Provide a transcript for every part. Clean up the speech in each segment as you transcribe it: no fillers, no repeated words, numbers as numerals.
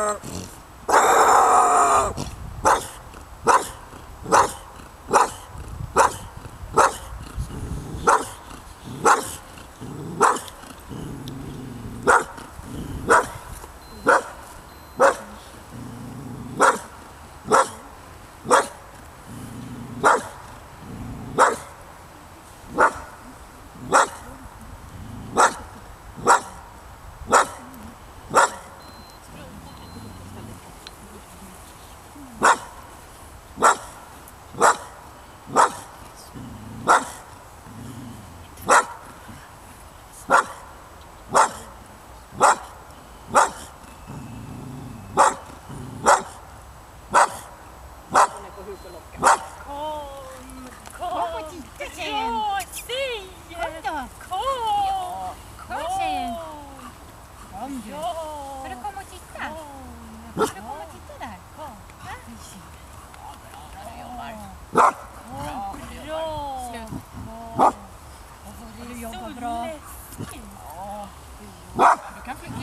Du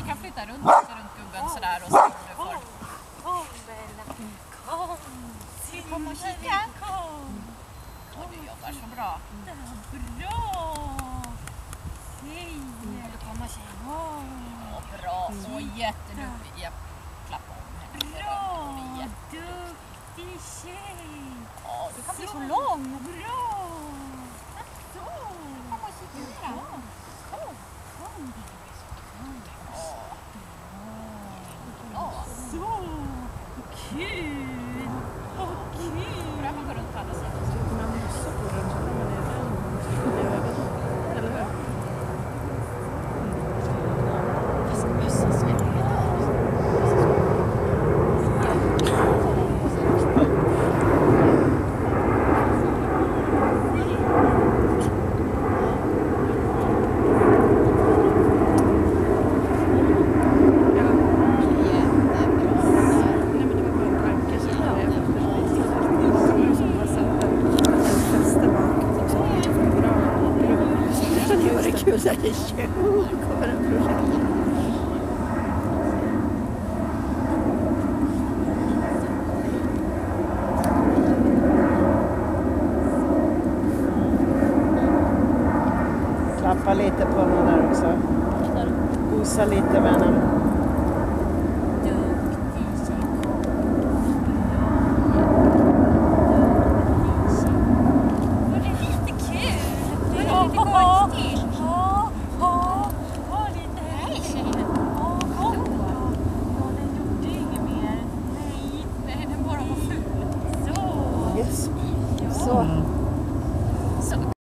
kan flytta runt gubben sådär och se om du får. Kom och kika. Du jobbar så bra. Du kommer tjejen. Bra. Så jätteduktig. Jag klappar om henne. Bra. Duktig tjej. Du kan bli så lång. Bra. Så. Kom och kika. Kom. Så. Kul. Bra, man går runt på andra sidan. Man måste gå runt när man är rädd. Eller hur? Fast mössas är kul så här i kök. Kommer en projekt. Klappa lite på honom där också. Gosa lite med honom. Så.